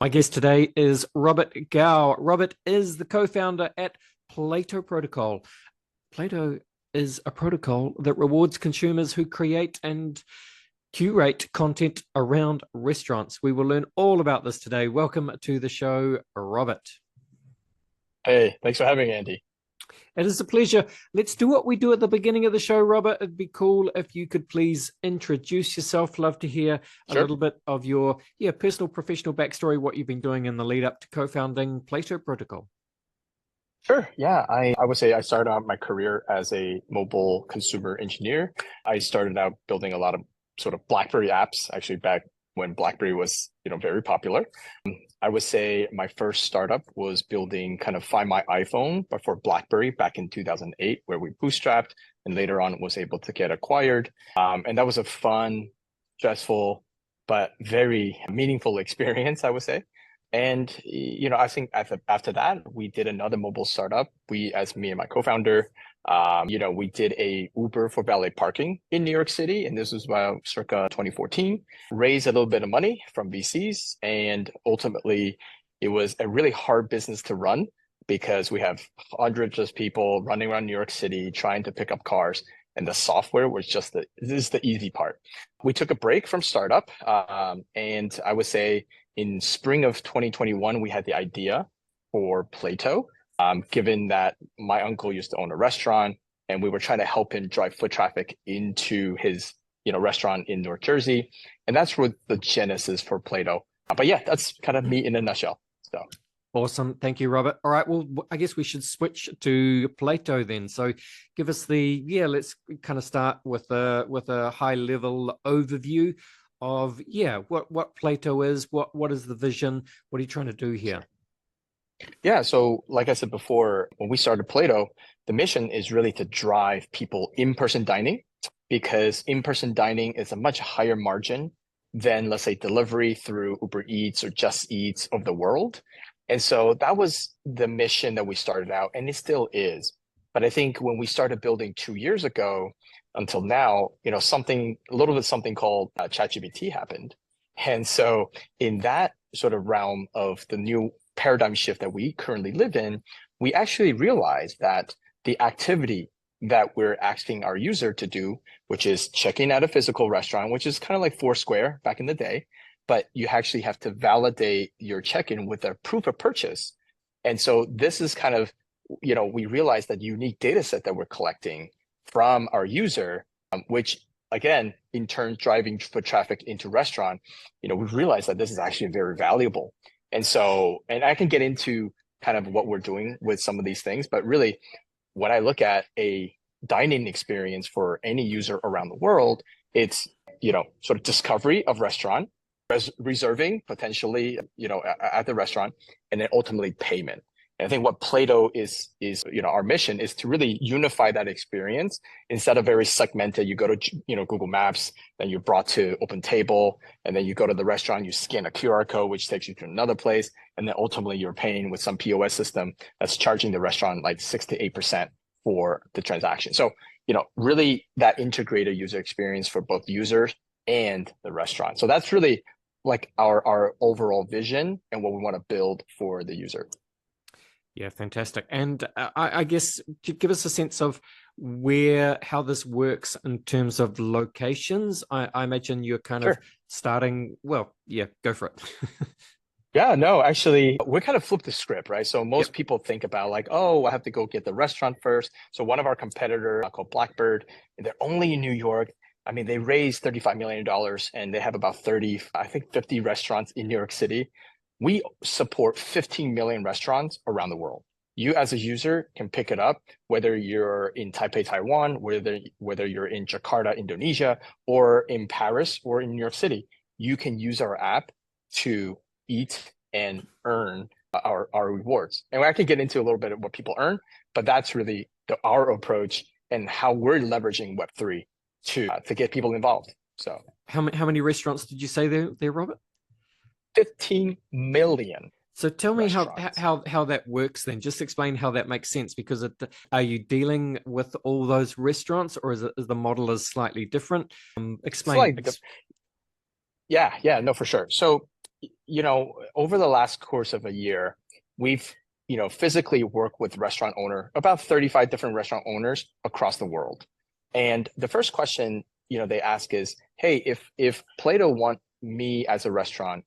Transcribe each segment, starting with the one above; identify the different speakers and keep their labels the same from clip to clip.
Speaker 1: My guest today is Robert Gao. Robert is the co-founder at Plato Protocol. Plato is a protocol that rewards consumers who create and curate content around restaurants. We will learn all about this today. Welcome to the show, Robert.
Speaker 2: Hey, thanks for having me, Andy.
Speaker 1: It is a pleasure. Let's do what we do at the beginning of the show, Robert. It'd be cool if you could please introduce yourself. Love to hear a
Speaker 2: Sure.
Speaker 1: little bit of your personal, professional backstory, what you've been doing in the lead up to co-founding Plato Protocol.
Speaker 2: Sure. Yeah, I would say I started out my career as a mobile consumer engineer. I started out building a lot of sort of BlackBerry apps, actually back when BlackBerry was, very popular. I would say my first startup was building kind of Find My iPhone, but for BlackBerry back in 2008, where we bootstrapped and later on was able to get acquired. And that was a fun, stressful, but very meaningful experience, I would say. And I think after that, we did another mobile startup. As me and my co-founder, we did a Uber for valet parking in New York City, and this was about circa 2014. Raised a little bit of money from VCs, and ultimately, it was a really hard business to run because we have hundreds of people running around New York City trying to pick up cars, and the software was just this is the easy part. We took a break from startup, and I would say in spring of 2021, we had the idea for Plato, given that my uncle used to own a restaurant and we were trying to help him drive foot traffic into his restaurant in North Jersey. And that's what the genesis for Plato. But yeah, that's kind of me in a nutshell. So
Speaker 1: Awesome. Thank you, Robert. All right. Well, I guess we should switch to Plato then. So give us let's kind of start with a high level overview of what Plato is, what is the vision, what are you trying to do here?
Speaker 2: yeah, so like I said before, when we started Plato, the mission is really to drive people in-person dining because in-person dining is a much higher margin than, let's say, delivery through Uber Eats or Just Eats of the world. And so that was the mission that we started out, and it still is. But I think when we started building 2 years ago until now, something called ChatGPT happened. And so in that sort of realm of the new paradigm shift that we currently live in, we actually realize that the activity that we're asking our user to do, which is checking out a physical restaurant, which is kind of like Foursquare back in the day, but you actually have to validate your check-in with a proof of purchase. And so this is kind of, we realize that unique data set that we're collecting from our user, which again, in turn, driving foot traffic into restaurant, we've realized that this is actually very valuable. And I can get into kind of what we're doing with some of these things, but really when I look at a dining experience for any user around the world, it's, sort of discovery of restaurant, reserving potentially, at the restaurant, and then ultimately payment. And I think what Plato is, our mission is to really unify that experience instead of very segmented. You go to, Google Maps, then you're brought to Open Table, and then you go to the restaurant, you scan a QR code, which takes you to another place. And then ultimately you're paying with some POS system that's charging the restaurant like 6 to 8% for the transaction. So, really that integrated user experience for both users and the restaurant. So that's really like our overall vision and what we want to build for the user.
Speaker 1: Yeah, fantastic. And I guess to give us a sense of how this works in terms of locations, I imagine you're kind of
Speaker 2: Sure.
Speaker 1: starting, well, yeah, go for it.
Speaker 2: Yeah, no, actually, we kind of flipped the script, right? So
Speaker 1: Yep.
Speaker 2: most people think about like, oh, I have to go get the restaurant first. So one of our competitors called Blackbird, they're only in New York. I mean, they raised $35 million and they have about 30, I think 50 restaurants in New York City. We support 15 million restaurants around the world. You as a user can pick it up, whether you're in Taipei, Taiwan, whether you're in Jakarta, Indonesia, or in Paris or in New York City. You can use our app to eat and earn our rewards. And I can get into a little bit of what people earn, but that's really our approach and how we're leveraging Web3 to get people involved. So
Speaker 1: How many restaurants did you say there, Robert?
Speaker 2: 15 million
Speaker 1: So tell me
Speaker 2: restaurants.
Speaker 1: how that works then. Just explain how that makes sense because are you dealing with all those restaurants or is the model is slightly different?
Speaker 2: It's
Speaker 1: Explain.
Speaker 2: like, yeah, no, for sure. So, over the last course of a year, we've, physically worked with restaurant owner, about 35 different restaurant owners across the world. And the first question, they ask is, hey, if Plato want me as a restaurant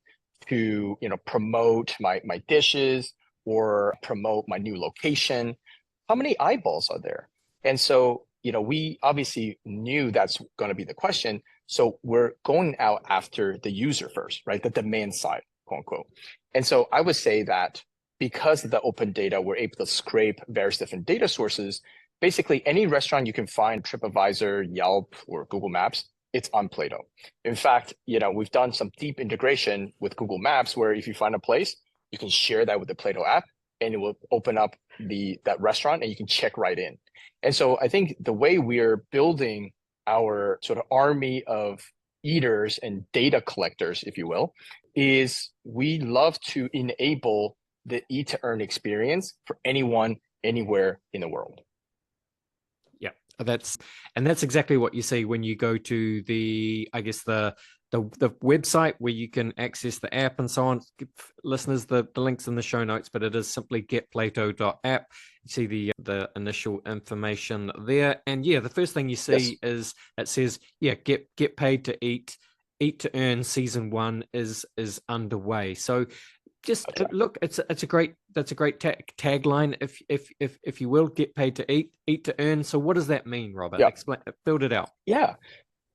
Speaker 2: to, promote my dishes or promote my new location, how many eyeballs are there? And so, we obviously knew that's going to be the question. So we're going out after the user first, right? The demand side, quote unquote. And so I would say that because of the open data, we're able to scrape various different data sources. Basically, any restaurant you can find, TripAdvisor, Yelp, or Google Maps, it's on Plato. In fact, we've done some deep integration with Google Maps where if you find a place, you can share that with the Plato app and it will open up that restaurant and you can check right in. And so I think the way we're building our sort of army of eaters and data collectors, if you will, is we love to enable the eat to earn experience for anyone, anywhere in the world.
Speaker 1: Yeah, that's exactly what you see when you go to the website where you can access the app and so on. Give listeners the links in the show notes, but it is simply getplato.app. You see the initial information there, and the first thing you see is it says get paid to eat to earn season 1 is underway. So just look, that's a great tagline, if you will, get paid to eat to earn. So what does that mean, Robert? Explain, build it out.
Speaker 2: Yeah.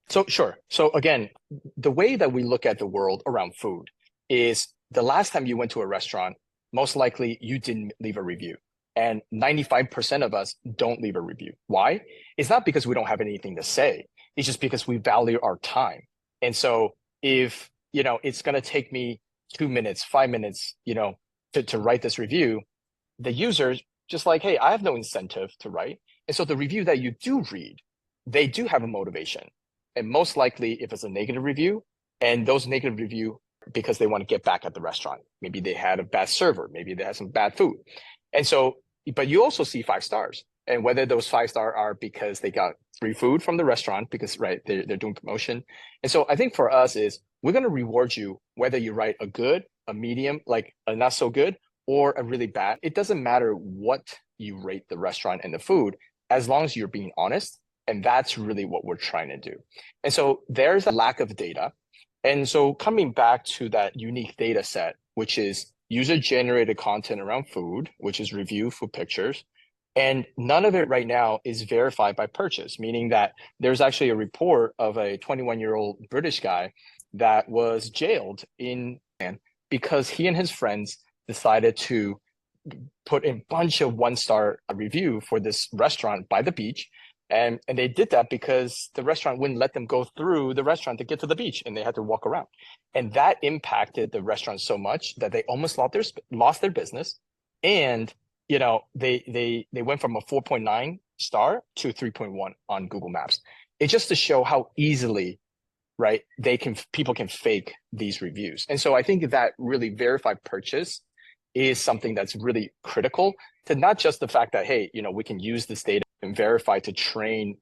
Speaker 2: So sure. So again, the way that we look at the world around food is the last time you went to a restaurant, most likely you didn't leave a review. And 95% of us don't leave a review. Why? It's not because we don't have anything to say. It's just because we value our time. And so if, it's going to take me 2 minutes, 5 minutes, to write this review, the user's just like, hey, I have no incentive to write. And so the review that you do read, they do have a motivation. And most likely if it's a negative review, and those negative review because they want to get back at the restaurant. Maybe they had a bad server, maybe they had some bad food. And so, but you also see 5 stars. And whether those 5 stars are because they got free food from the restaurant, because they're doing promotion. And so I think for us is we're going to reward you whether you write a good, a medium, like a not so good, or a really bad. It doesn't matter what you rate the restaurant and the food, as long as you're being honest. And that's really what we're trying to do. And so there's a lack of data. And so coming back to that unique data set, which is user-generated content around food, which is review food pictures, and none of it right now is verified by purchase, meaning that there's actually a report of a 21-year-old British guy that was jailed in because he and his friends decided to put in a bunch of 1-star review for this restaurant by the beach. And they did that because the restaurant wouldn't let them go through the restaurant to get to the beach, and they had to walk around. And that impacted the restaurant so much that they almost lost their business. And they went from a 4.9 star to 3.1 on Google Maps. It's just to show how easily, right, people can fake these reviews. And so I think that really verified purchase is something that's really critical to not just the fact that, hey, we can use this data and verify to train,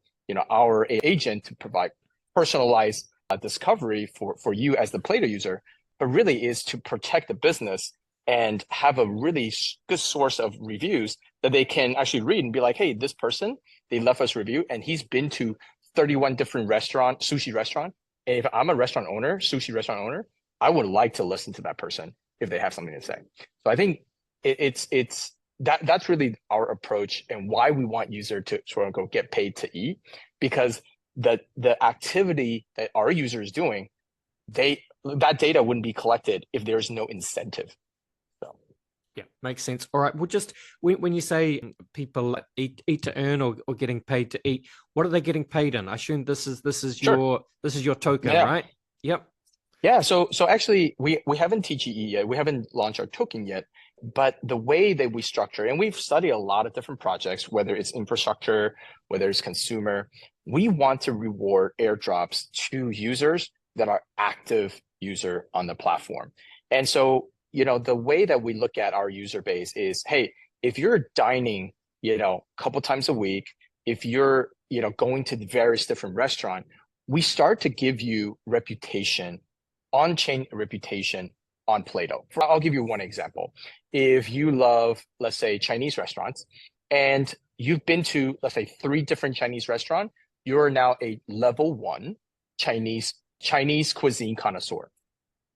Speaker 2: our agent to provide personalized discovery for you as the Plato user, but really is to protect the business and have a really good source of reviews that they can actually read and be like, hey, this person, they left us a review and he's been to 31 different sushi restaurant. And if I'm a sushi restaurant owner, I would like to listen to that person if they have something to say. So I think that's really our approach and why we want user to sort of go get paid to eat, because the activity that our user is doing, that data wouldn't be collected if there's no incentive. So
Speaker 1: yeah, makes sense. All right. Well, just when you say people eat to earn or getting paid to eat, what are they getting paid in? I assume this is
Speaker 2: sure.
Speaker 1: your token, right? Yep.
Speaker 2: Yeah. So actually we haven't TGE yet. We haven't launched our token yet. But the way that we structure, and we've studied a lot of different projects, whether it's infrastructure, whether it's consumer, we want to reward airdrops to users that are active user on the platform. And so, the way that we look at our user base is, hey, if you're dining, a couple times a week, if you're, going to various different restaurants, we start to give you reputation, on-chain reputation on Plato. I'll give you one example. If you love, let's say, Chinese restaurants, and you've been to, let's say, 3 different Chinese restaurants, you're now a level 1 Chinese cuisine connoisseur.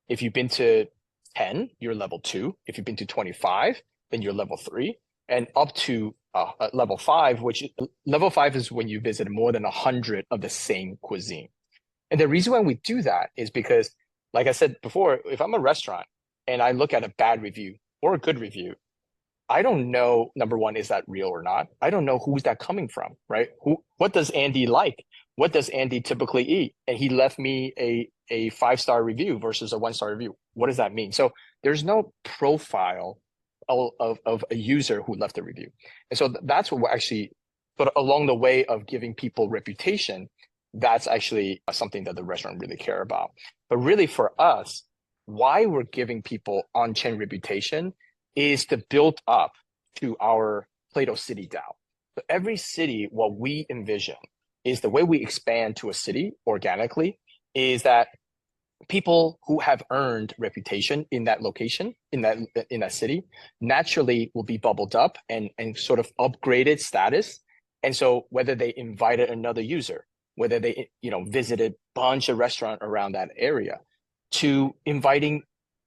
Speaker 2: If you've been to 10, you're level 2. If you've been to 25, then you're level 3, and up to level 5, which level 5 is when you visit more than 100 of the same cuisine. And the reason why we do that is because, like I said before, if I'm a restaurant and I look at a bad review or a good review, I don't know, number one, is that real or not? I don't know who's that coming from, right? What does Andy like? What does Andy typically eat? And he left me a 5-star review versus a 1-star review. What does that mean? So there's no profile of a user who left a review. And so that's what we're actually, but along the way of giving people reputation, that's actually something that the restaurant really care about. But really for us, why we're giving people on-chain reputation is to build up to our Plato city DAO. So every city, what we envision is the way we expand to a city organically is that people who have earned reputation in that location, in that city, naturally will be bubbled up and sort of upgraded status. And so whether they invited another user, whether they visited a bunch of restaurants around that area, to inviting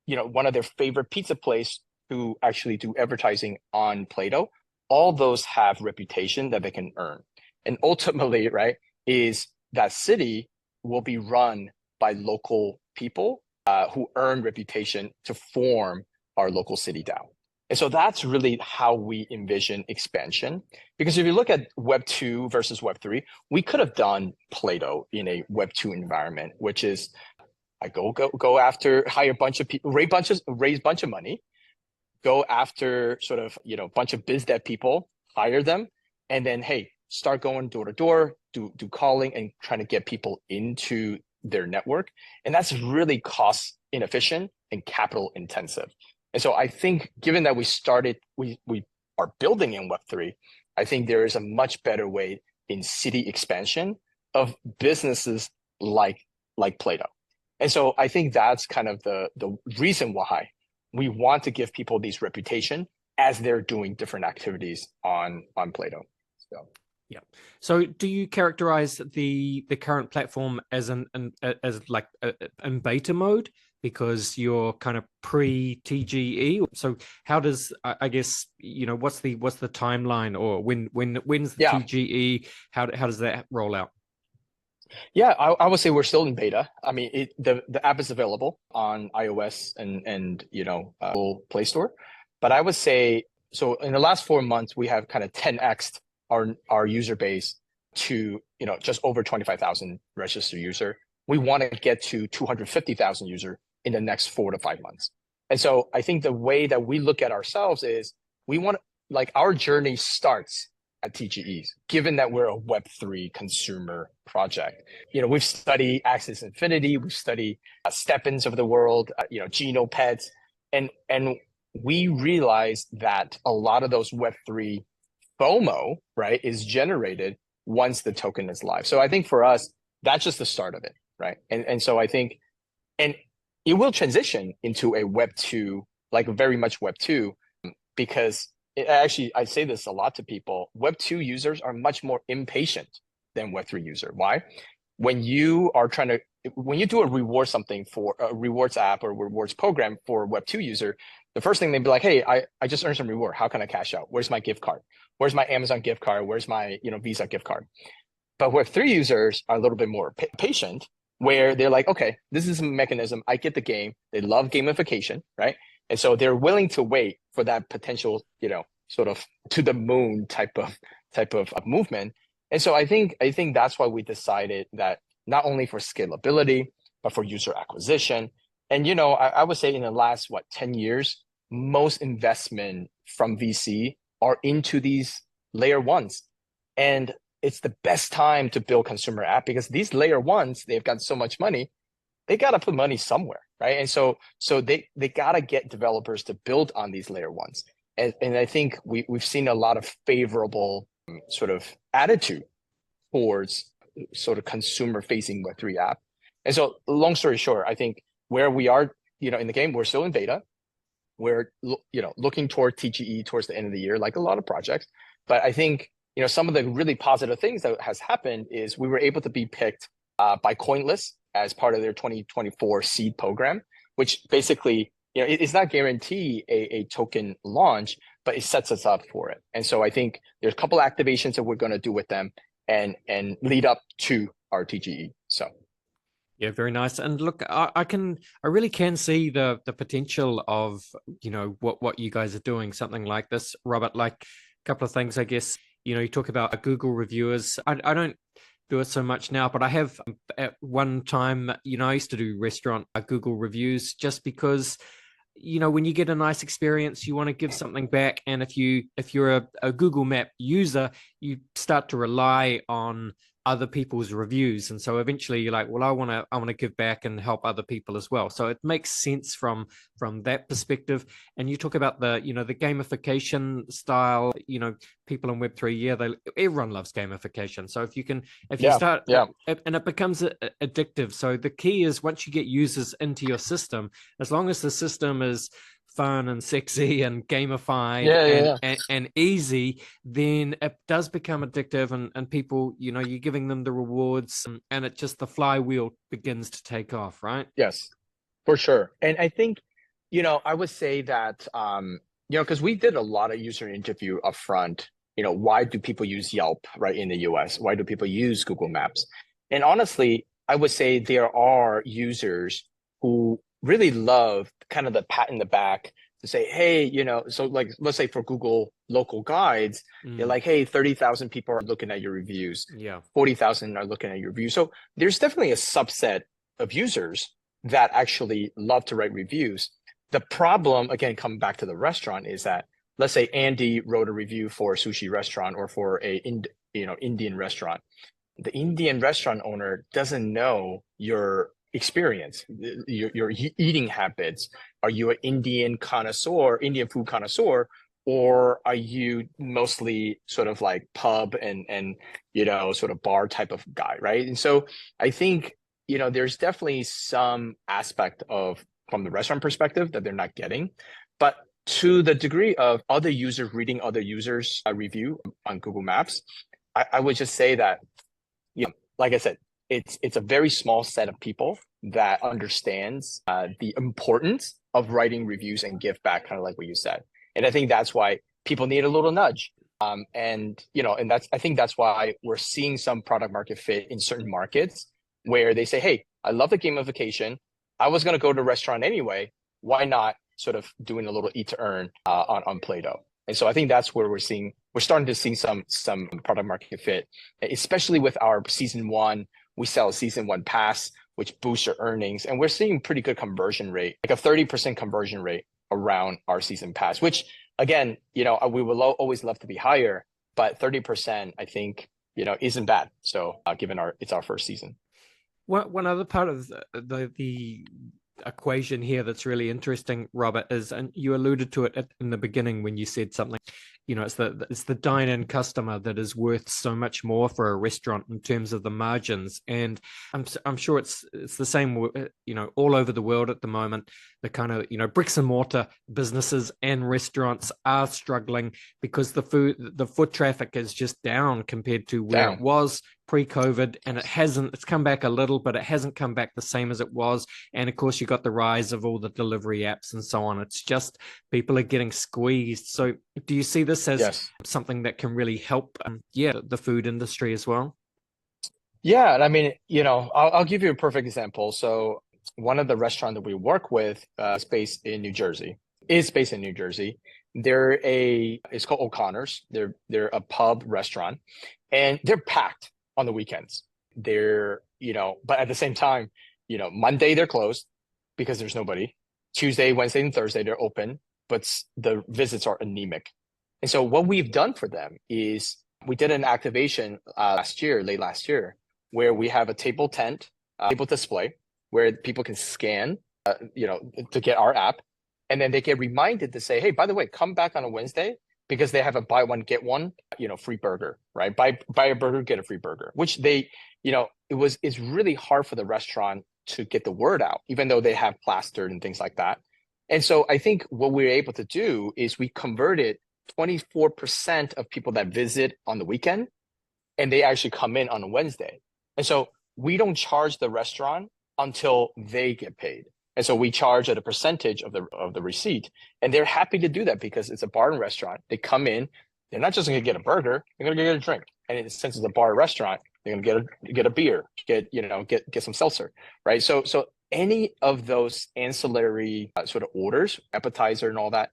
Speaker 2: one of their favorite pizza place to actually do advertising on Plato, all those have reputation that they can earn. And ultimately, right, is that city will be run by local people who earn reputation to form our local city DAO. And so that's really how we envision expansion. Because if you look at Web 2 versus Web 3, we could have done Plato in a Web 2 environment, which is I go after, hire a bunch of people, raise a bunch of money, go after sort of, bunch of biz dev people, hire them, and then, hey, start going door to door, do calling and trying to get people into their network. And that's really cost inefficient and capital intensive. And so I think given that we are building in Web3, I think there is a much better way in city expansion of businesses like Plato. And so I think that's kind of the reason why we want to give people these reputation as they're doing different activities on Plato. So
Speaker 1: yeah. So do you characterize the current platform as in beta mode because you're kind of pre-TGE? So how does I guess what's the timeline, or when's the TGE? How does that roll out?
Speaker 2: Yeah, I would say we're still in beta. I mean, the app is available on iOS and Google Play Store. But I would say, so in the last 4 months, we have kind of 10x our user base to just over 25,000 registered user. We want to get to 250,000 user in the next 4 to 5 months. And so I think the way that we look at ourselves is we want our journey starts at TGEs, given that we're a Web3 consumer project. We've studied Axis Infinity, we've studied Steppins of the world, Geno Pets, and we realize that a lot of those Web3 FOMO, right, is generated once the token is live. So I think for us, that's just the start of it, right? And so I think, and it will transition into a Web 2, like very much Web 2, because I say this a lot to people. Web 2 users are much more impatient than Web 3 user. Why? When you do a reward something for a rewards app or rewards program for a Web 2 user, the first thing they'd be like, hey, I just earned some reward. How can I cash out? Where's my gift card? Where's my Amazon gift card? Where's my Visa gift card? But Web 3 users are a little bit more patient, where they're like, okay, this is a mechanism. I get the game. They love gamification, right? And so they're willing to wait for that potential, sort of to the moon type of movement. And so I think that's why we decided that not only for scalability, but for user acquisition. And, I would say in the last, 10 years, most investment from VC are into these layer ones. And it's the best time to build consumer app because these layer ones, they've got so much money, they got to put money somewhere, right? And so they got to get developers to build on these layer ones. And I think we've seen a lot of favorable sort of attitude towards sort of consumer facing Web3 app. And so long story short, I think where we are in the game, we're still in beta. We're looking toward TGE towards the end of the year, like a lot of projects. But I think some of the really positive things that has happened is we were able to be picked by Coinlist as part of their 2024 seed program, which basically it's not guarantee a token launch, but it sets us up for it. And so I think there's a couple of activations that we're going to do with them and lead up to our TGE. So.
Speaker 1: Yeah, very nice. And look, I really can see the potential of what you guys are doing, something like this, Robert. Like a couple of things, I guess. You talk about Google reviewers. I don't do it so much now, but I have at one time. I used to do restaurant Google reviews just because when you get a nice experience, you want to give something back. And if you're a Google Map user, you start to rely on other people's reviews, and so eventually you're like, well, I want to give back and help other people as well. So it makes sense from that perspective. And you talk about the the gamification style. People in Web3, everyone loves gamification. So if you start, and it becomes addictive. So the key is once you get users into your system, as long as the system is fun and sexy and gamified and easy, then it does become addictive, and people, you're giving them the rewards, and it just, the flywheel begins to take off, right?
Speaker 2: Yes, for sure. And I think, I would say that, because we did a lot of user interview upfront, why do people use Yelp, right, in the US? Why do people use Google Maps? And honestly, I would say there are users who really love kind of the pat in the back to say, hey, so like, let's say for Google local guides, they're like, hey, 30,000 people are looking at your reviews.
Speaker 1: Yeah.
Speaker 2: 40,000 are looking at your reviews. So there's definitely a subset of users that actually love to write reviews. The problem, again, coming back to the restaurant, is that, let's say Andy wrote a review for a sushi restaurant or for a Indian restaurant. The Indian restaurant owner doesn't know your experience, your eating habits. Are you an Indian food connoisseur, or are you mostly sort of like pub and sort of bar type of guy, right? And so I think there's definitely some aspect of, from the restaurant perspective, that they're not getting. But to the degree of other users reading other users' review on Google Maps, I would just say that, like I said, it's a very small set of people that understands the importance of writing reviews and give back, kind of like what you said. And I think that's why people need a little nudge. And I think that's why we're seeing some product market fit in certain markets where they say, hey, I love the gamification. I was going to go to a restaurant anyway. Why not sort of doing a little eat to earn on Plato? And so I think that's where we're starting to see some product market fit, especially with our season 1. We sell a season 1 pass, which boosts your earnings. And we're seeing pretty good conversion rate, like a 30% conversion rate around our season pass, which again, we will always love to be higher, but 30%, I think, isn't bad. So given it's our first season.
Speaker 1: One other part of the equation here that's really interesting, Robert, is, and you alluded to it in the beginning when you said something, it's the dine-in customer that is worth so much more for a restaurant in terms of the margins. And I'm sure it's the same, all over the world at the moment. The kind of, bricks and mortar businesses and restaurants are struggling because the foot traffic is just down compared to where it was pre-COVID, and it's come back a little, but it hasn't come back the same as it was. And of course, you got the rise of all the delivery apps and so on. It's just people are getting squeezed. So do you see this as something that can really help the food industry as well?
Speaker 2: Yeah, and I mean, I'll give you a perfect example. So one of the restaurants that we work with is based in New Jersey. It's called O'Connor's. They're a pub restaurant, and they're packed on the weekends. They're, but at the same time, Monday they're closed because there's nobody. Tuesday, Wednesday, and Thursday they're open, but the visits are anemic. And so what we've done for them is we did an activation late last year, where we have a table display where people can scan, to get our app. And then they get reminded to say, hey, by the way, come back on a Wednesday, because they have a buy one, get one, free burger, right? Buy a burger, get a free burger, which it's really hard for the restaurant to get the word out, even though they have plastered and things like that. And so I think what we're able to do is we converted 24% of people that visit on the weekend, and they actually come in on a Wednesday. And so we don't charge the restaurant until they get paid. And so we charge at a percentage of the receipt. And they're happy to do that because it's a bar and restaurant. They come in, they're not just going to get a burger, they're going to get a drink. And since it's a bar or restaurant, they're going to get a beer, get some seltzer, right? So any of those ancillary sort of orders, appetizer and all that,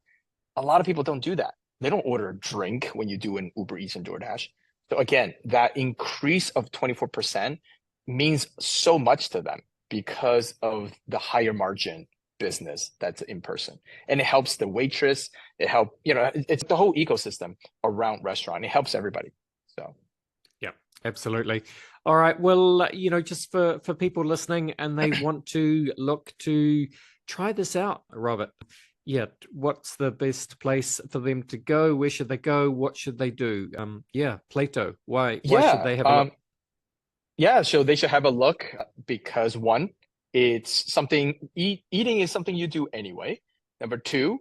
Speaker 2: a lot of people don't do that. They don't order a drink when you do an Uber Eats and DoorDash. So again, that increase of 24% means so much to them because of the higher margin business that's in person. And it helps the waitress, it's the whole ecosystem around restaurant. It helps everybody. So
Speaker 1: yeah, absolutely. All right. Well, just for people listening and they want to look to try this out, Robert, yeah, what's the best place for them to go? Where should they go? What should they do? Plato, why should they have a look?
Speaker 2: Yeah, so they should have a look because one, it's something, eating is something you do anyway. Number two,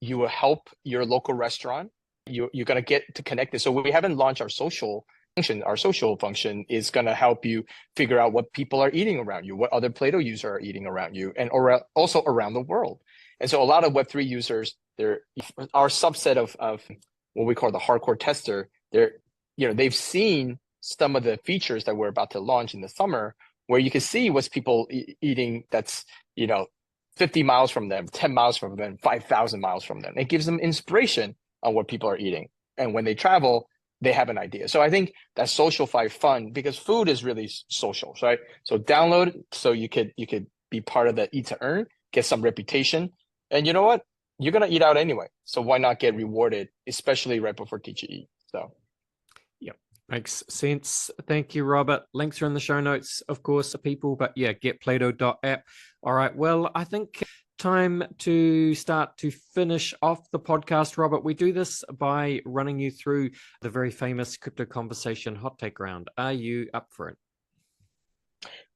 Speaker 2: you will help your local restaurant. You're going to get to connect it. So we haven't launched our social function. Our social function is going to help you figure out what people are eating around you, what other Plato users are eating around you, and also around the world. And so a lot of Web3 users, they're our subset of what we call the hardcore tester. They've seen some of the features that we're about to launch in the summer, where you can see what's people eating that's 50 miles from them, 10 miles from them, 5,000 miles from them. It gives them inspiration on what people are eating. And when they travel, they have an idea. So I think that socialify fun, because food is really social, right? So download so you could be part of the Eat to Earn, get some reputation. And you know what? You're going to eat out anyway. So why not get rewarded, especially right before Teach You Eat? So
Speaker 1: makes sense. Thank you, Robert. Links are in the show notes, of course, people. But yeah, get Plato.app. All right. Well, I think time to start to finish off the podcast, Robert. We do this by running you through the very famous crypto conversation hot take round. Are you up for it?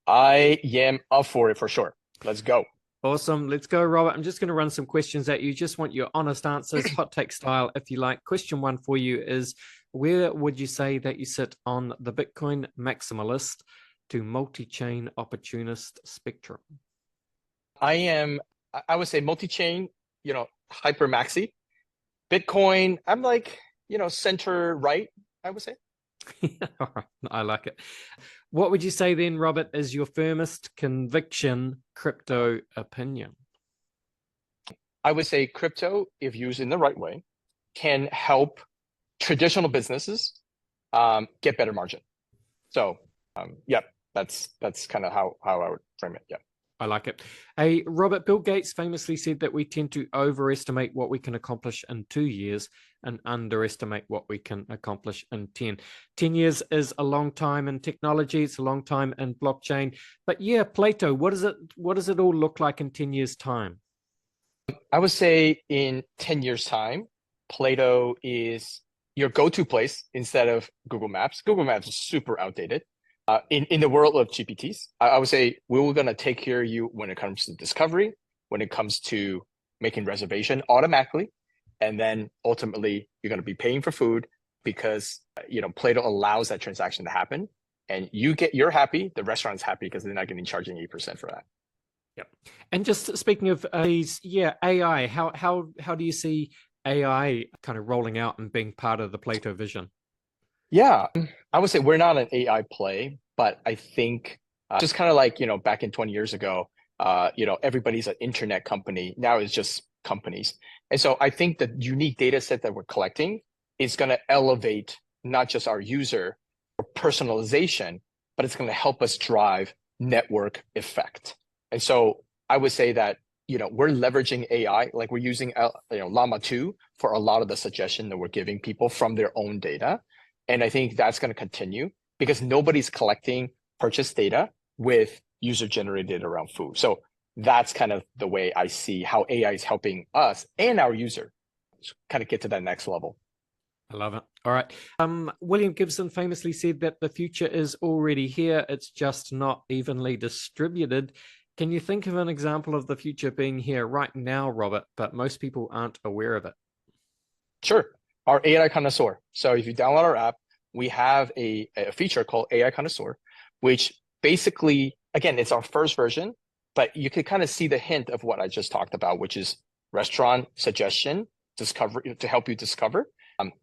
Speaker 2: I am up for it for sure. Let's go.
Speaker 1: Awesome. Let's go, Robert. I'm just going to run some questions at you. Just want your honest answers, hot take style, if you like. Question one for you is, where would you say that you sit on the Bitcoin maximalist to multi-chain opportunist spectrum?
Speaker 2: I would say multi-chain, hyper maxi. Bitcoin, I'm like, center right, I would say.
Speaker 1: All right. I like it. What would you say then, Robert, is your firmest conviction crypto opinion?
Speaker 2: I would say crypto, if used in the right way, can help traditional businesses get better margin. So, that's kind of how I would frame it. Yeah.
Speaker 1: I like it. Hey, Robert, Bill Gates famously said that we tend to overestimate what we can accomplish in 2 years and underestimate what we can accomplish in 10. 10 years is a long time in technology. It's a long time in blockchain. But yeah, Plato, what does it all look like in 10 years' time?
Speaker 2: I would say in 10 years' time, Plato is your go-to place instead of Google Maps. Google Maps is super outdated. In the world of GPTs, I would say we're going to take care of you when it comes to discovery, when it comes to making reservation automatically, and then ultimately you're going to be paying for food because Plato allows that transaction to happen, and you're happy, the restaurant's happy because they're not getting charging 8% for that.
Speaker 1: Yep. And just speaking of AI, how do you see AI kind of rolling out and being part of the Plato vision?
Speaker 2: Yeah, I would say we're not an AI play, but I think just kind of like, back in 20 years ago, everybody's an internet company. Now it's just companies. And so I think the unique data set that we're collecting is going to elevate not just our user or personalization, but it's going to help us drive network effect. And so I would say that, we're leveraging AI, like we're using, Llama 2 for a lot of the suggestion that we're giving people from their own data. And I think that's going to continue because nobody's collecting purchase data with user-generated data around food. So that's kind of the way I see how AI is helping us and our user kind of get to that next level.
Speaker 1: I love it. All right. William Gibson famously said that the future is already here. It's just not evenly distributed. Can you think of an example of the future being here right now, Robert, but most people aren't aware of it?
Speaker 2: Sure. Our AI connoisseur. So if you download our app, we have a feature called AI connoisseur, which basically, again, it's our first version, but you could kind of see the hint of what I just talked about, which is restaurant suggestion, discover to help you discover.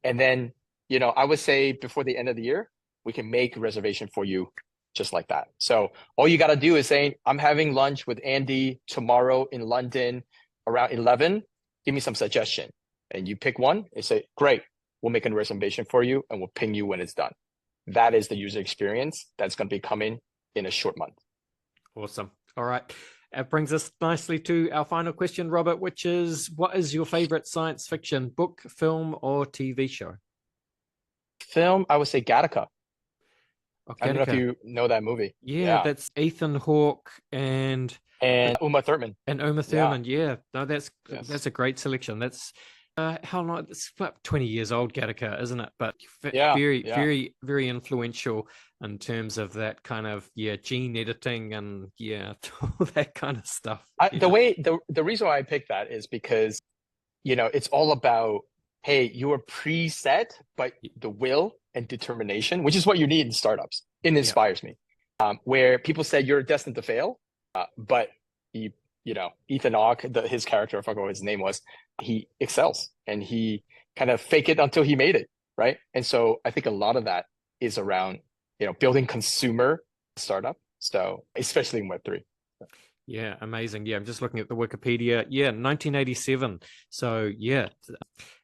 Speaker 2: And then, I would say before the end of the year, we can make a reservation for you just like that. So all you got to do is say, I'm having lunch with Andy tomorrow in London around 11. Give me some suggestion. And you pick one and say, great, we'll make a reservation for you and we'll ping you when it's done. That is the user experience that's going to be coming in a short month.
Speaker 1: Awesome. All right. That brings us nicely to our final question, Robert, which is, what is your favorite science fiction book, film, or TV show?
Speaker 2: Film, I would say Gattaca.
Speaker 1: Oh,
Speaker 2: I don't know if
Speaker 1: Gattaca.
Speaker 2: you know that movie.
Speaker 1: Yeah, that's Ethan Hawke and
Speaker 2: Uma Thurman.
Speaker 1: Uma Thurman. Yeah, no,
Speaker 2: Yes.
Speaker 1: that's a great selection. That's how long? It's about 20 years old, Gattaca, isn't it? But
Speaker 2: Yeah,
Speaker 1: very,
Speaker 2: yeah.
Speaker 1: very, very influential in terms of that kind of gene editing and all that kind of stuff.
Speaker 2: The reason why I picked that is because it's all about, hey, you are preset, but the will and determination, which is what you need in startups. It inspires me. Where people say you're destined to fail, but Ethan Hawke, his character, I forgot what his name was, he excels and he kind of fake it until he made it, right? And so I think a lot of that is around building consumer startup. So especially in Web3.
Speaker 1: Yeah, amazing. Yeah, I'm just looking at the Wikipedia. Yeah, 1987. So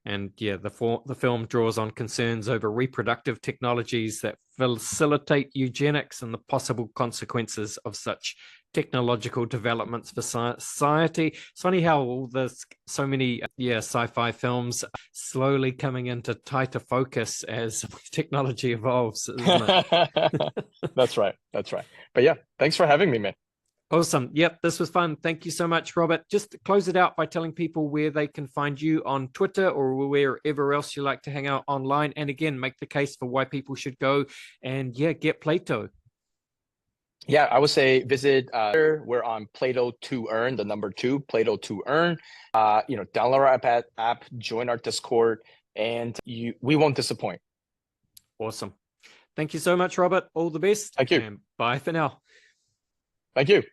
Speaker 1: the film draws on concerns over reproductive technologies that facilitate eugenics and the possible consequences of such technological developments for society. It's funny how all this, so many sci-fi films are slowly coming into tighter focus as technology evolves, isn't it?
Speaker 2: That's right. But yeah, thanks for having me, man.
Speaker 1: Awesome. Yep, this was fun. Thank you so much, Robert. Just to close it out by telling people where they can find you on Twitter or wherever else you like to hang out online. And again, make the case for why people should go and get Plato.
Speaker 2: Yeah, I would say visit. We're on Plato to earn, the number 2, Plato to earn. Download our app, join our Discord, and we won't disappoint.
Speaker 1: Awesome. Thank you so much, Robert. All the best.
Speaker 2: Thank you.
Speaker 1: And bye for now.
Speaker 2: Thank you.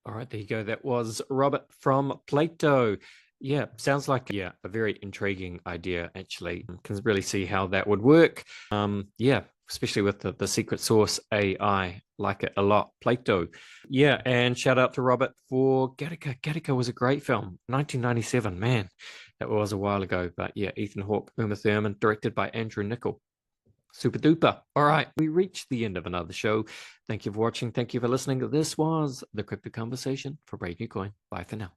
Speaker 1: All right, there you go. That was Robert from Plato. Yeah, sounds like a very intriguing idea, actually. Can really see how that would work. Especially with the secret source AI. Like it a lot. Plato. Yeah, and shout out to Robert for Gattaca. Gattaca was a great film. 1997, man. That was a while ago. But yeah, Ethan Hawke, Uma Thurman, directed by Andrew Niccol. Super duper. All right, we reached the end of another show. Thank you for watching. Thank you for listening. This was the Crypto Conversation for Brave New Coin. Bye for now.